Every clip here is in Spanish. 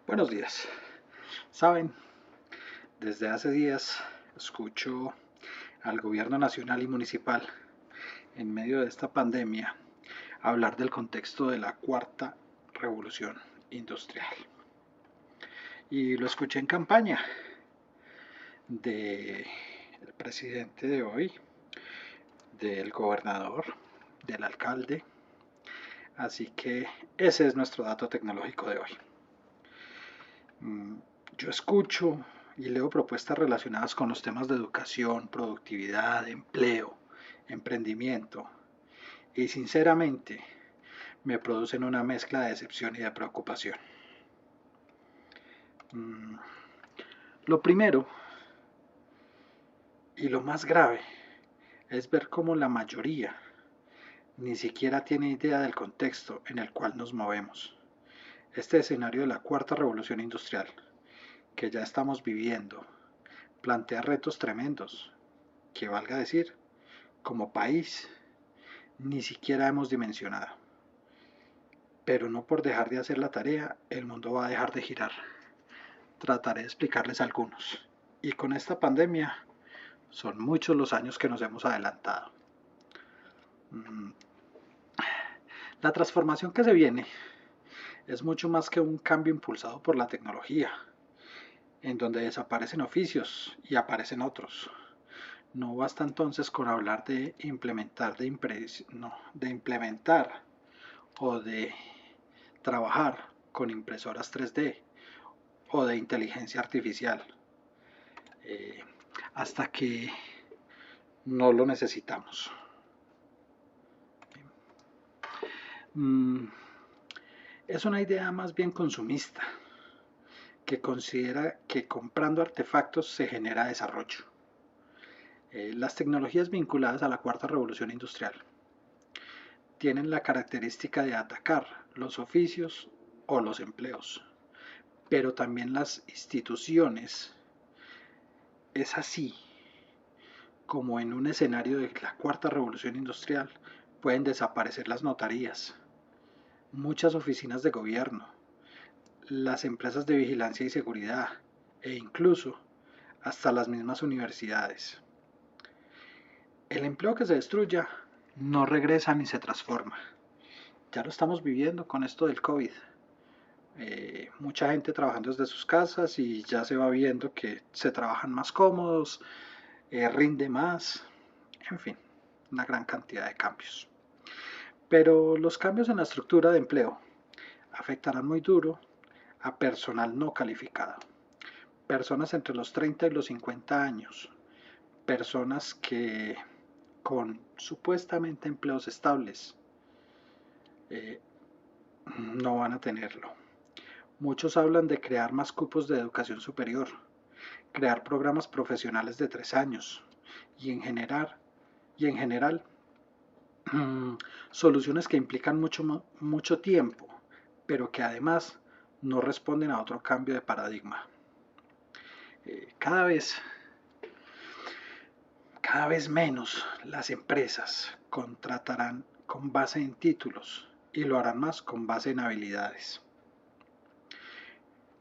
Buenos días. Saben, desde hace días escucho al gobierno nacional y municipal, en medio de esta pandemia, hablar del contexto de la cuarta revolución industrial. Y lo escuché en campaña del presidente de hoy, del gobernador, del alcalde. Así que ese es nuestro dato tecnológico de hoy. Yo escucho y leo propuestas relacionadas con los temas de educación, productividad, empleo, emprendimiento y sinceramente me producen una mezcla de decepción y de preocupación. Lo primero y lo más grave es ver cómo la mayoría ni siquiera tiene idea del contexto en el cual nos movemos. Este escenario de la cuarta revolución industrial que ya estamos viviendo plantea retos tremendos que, valga decir, como país ni siquiera hemos dimensionado. Pero no por dejar de hacer la tarea, el mundo va a dejar de girar. Trataré de explicarles algunos. Y con esta pandemia son muchos los años que nos hemos adelantado. La transformación que se viene es mucho más que un cambio impulsado por la tecnología, en donde desaparecen oficios y aparecen otros. No basta entonces con hablar de implementar, de implementar o de trabajar con impresoras 3D o de inteligencia artificial eh, hasta que no lo necesitamos. Es una idea más bien consumista que considera que comprando artefactos se genera desarrollo. Las tecnologías vinculadas a la cuarta revolución industrial tienen la característica de atacar los oficios o los empleos, pero también las instituciones. Es así como en un escenario de la cuarta revolución industrial pueden desaparecer las notarías, muchas oficinas de gobierno, las empresas de vigilancia y seguridad e incluso hasta las mismas universidades. El empleo que se destruya no regresa ni se transforma. Ya lo estamos viviendo con esto del COVID. Mucha gente trabajando desde sus casas y ya se va viendo que se trabajan más cómodos, rinde más, en fin, una gran cantidad de cambios. Pero los cambios en la estructura de empleo afectarán muy duro a personal no calificado, personas entre los 30 y los 50 años, personas que con supuestamente empleos estables eh, no van a tenerlo. Muchos hablan de crear más cupos de educación superior, crear programas profesionales de 3 años y en general soluciones que implican mucho tiempo, pero que además no responden a otro cambio de paradigma. Cada vez Cada vez menos las empresas contratarán con base en títulos y lo harán más con base en habilidades.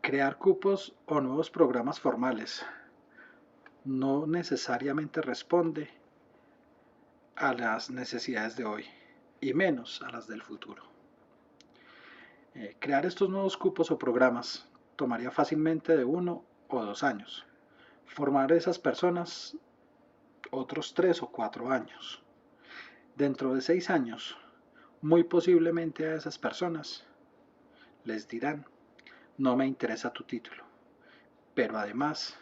Crear cupos o nuevos programas formales no necesariamente responde a las necesidades de hoy y menos a las del futuro. Crear estos nuevos cupos o programas tomaría fácilmente de 1 o 2 años. Formar a esas personas otros 3 o 4 años. Dentro de 6 años, muy posiblemente a esas personas les dirán, no me interesa tu título, pero además,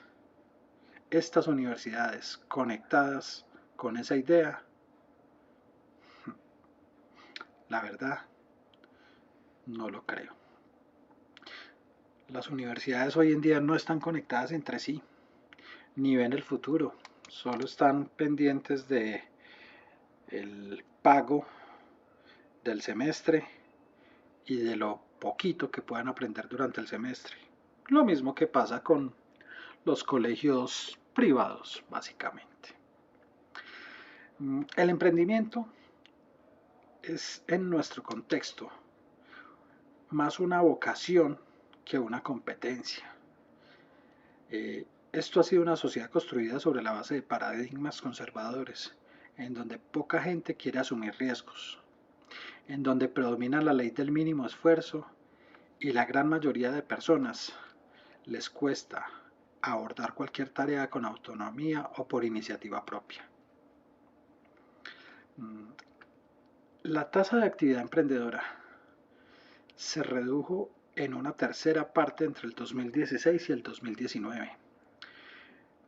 estas universidades conectadas con esa idea, la verdad, no lo creo. Las universidades hoy en día no están conectadas entre sí, ni ven el futuro, solo están pendientes de el pago del semestre y de lo poquito que puedan aprender durante el semestre. Lo mismo que pasa con los colegios privados, básicamente. El emprendimiento es en nuestro contexto más una vocación que una competencia. Esto ha sido una sociedad construida sobre la base de paradigmas conservadores, en donde poca gente quiere asumir riesgos, en donde predomina la ley del mínimo esfuerzo y la gran mayoría de personas les cuesta abordar cualquier tarea con autonomía o por iniciativa propia. La tasa de actividad emprendedora se redujo en una tercera parte entre el 2016 y el 2019.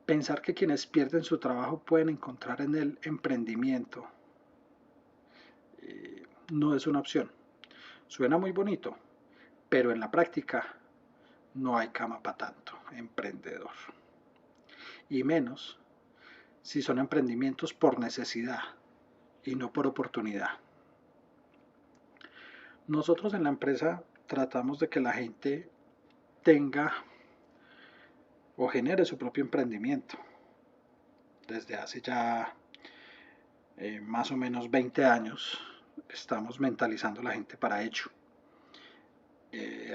Pensar que quienes pierden su trabajo pueden encontrar en el emprendimiento no es una opción. Suena muy bonito, pero en la práctica no hay cama para tanto emprendedor. Y menos si son emprendimientos por necesidad y no por oportunidad. Nosotros en la empresa tratamos de que la gente tenga o genere su propio emprendimiento. Desde hace ya más o menos 20 años estamos mentalizando a la gente para ello.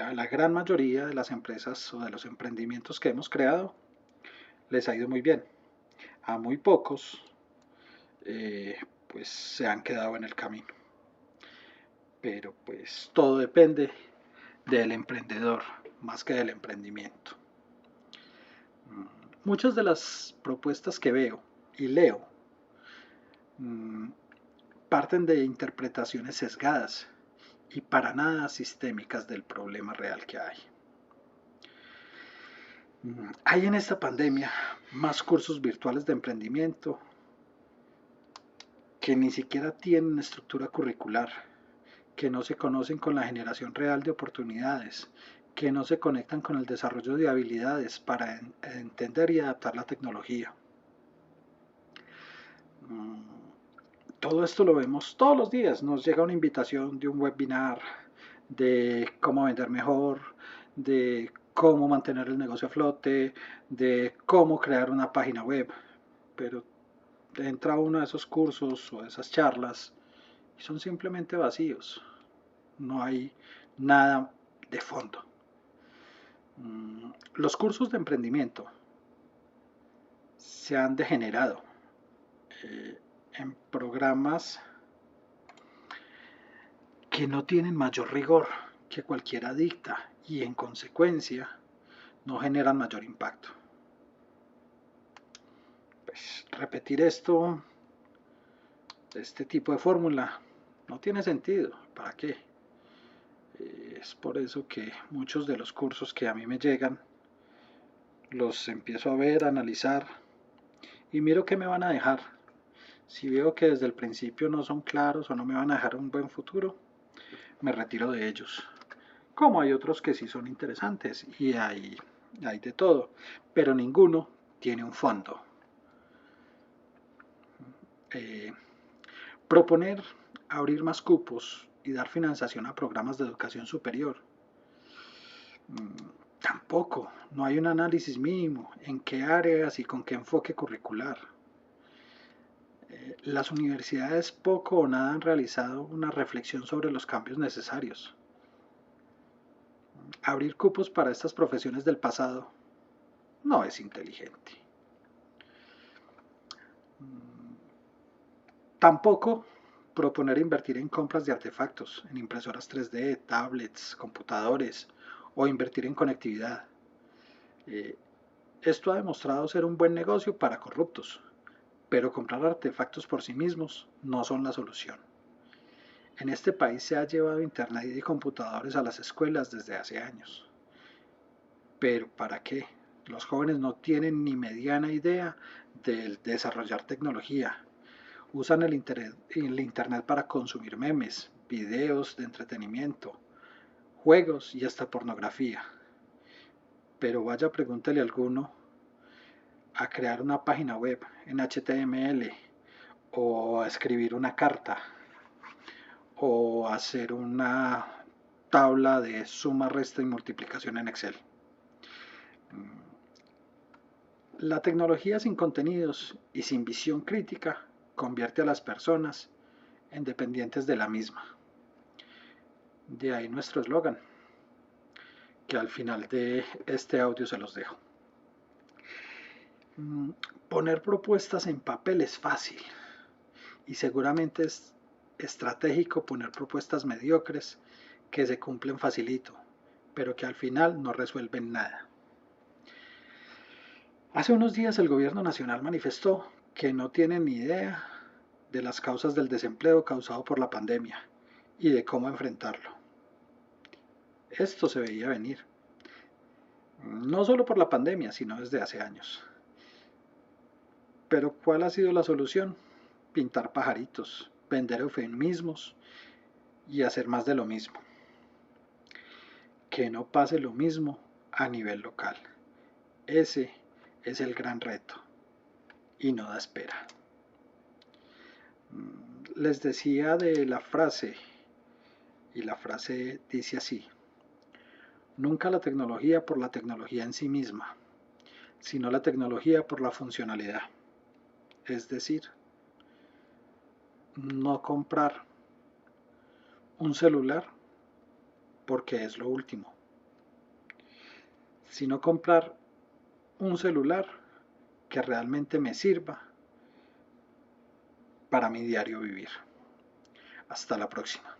A la gran mayoría de las empresas o de los emprendimientos que hemos creado les ha ido muy bien. A muy pocos pues se han quedado en el camino. Pero pues todo depende del emprendedor más que del emprendimiento. Muchas de las propuestas que veo y leo parten de interpretaciones sesgadas y para nada sistémicas del problema real que hay. Hay en esta pandemia más cursos virtuales de emprendimiento que ni siquiera tienen estructura curricular, que no se conocen con la generación real de oportunidades, que no se conectan con el desarrollo de habilidades para entender y adaptar la tecnología. Todo esto lo vemos todos los días. Nos llega una invitación de un webinar de cómo vender mejor, de cómo mantener el negocio a flote, de cómo crear una página web. Pero entra uno de esos cursos o de esas charlas y son simplemente vacíos. No hay nada de fondo. Los cursos de emprendimiento se han degenerado en programas que no tienen mayor rigor que cualquiera dicta y en consecuencia no generan mayor impacto. Pues repetir este tipo de fórmula, no tiene sentido. ¿Para qué? Es por eso que muchos de los cursos que a mí me llegan los empiezo a ver, a analizar y miro qué me van a dejar. Si veo que desde el principio no son claros o no me van a dejar un buen futuro, me retiro de ellos. Como hay otros que sí son interesantes y hay de todo, pero ninguno tiene un fondo. Proponer abrir más cupos y dar financiación a programas de educación superior. Tampoco, no hay un análisis mínimo en qué áreas y con qué enfoque curricular. Las universidades poco o nada han realizado una reflexión sobre los cambios necesarios. Abrir cupos para estas profesiones del pasado no es inteligente. Tampoco proponer invertir en compras de artefactos, en impresoras 3D, tablets, computadores o invertir en conectividad. Esto ha demostrado ser un buen negocio para corruptos, pero comprar artefactos por sí mismos no son la solución. En este país se ha llevado internet y computadores a las escuelas desde hace años. ¿Pero para qué? Los jóvenes no tienen ni mediana idea de desarrollar tecnología. Usan el internet para consumir memes, videos de entretenimiento, juegos y hasta pornografía. Pero vaya, pregúntele a alguno a crear una página web en HTML o a escribir una carta o a hacer una tabla de suma, resta y multiplicación en Excel. La tecnología sin contenidos y sin visión crítica convierte a las personas en dependientes de la misma. De ahí nuestro eslogan. que al final de este audio se los dejo. Poner propuestas en papel es fácil y seguramente es estratégico poner propuestas mediocres que se cumplen facilito, pero que al final no resuelven nada. Hace unos días el gobierno nacional manifestó que no tiene ni idea de las causas del desempleo causado por la pandemia y de cómo enfrentarlo. Esto se veía venir, no solo por la pandemia, sino desde hace años. Pero ¿cuál ha sido la solución? Pintar pajaritos, vender eufemismos y hacer más de lo mismo. Que no pase lo mismo a nivel local. Ese es el gran reto y no da espera. Les decía de la frase, y la frase dice así: nunca la tecnología por la tecnología en sí misma, sino la tecnología por la funcionalidad. Es decir, no comprar un celular porque es lo último, sino comprar un celular que realmente me sirva para mi diario vivir. Hasta la próxima.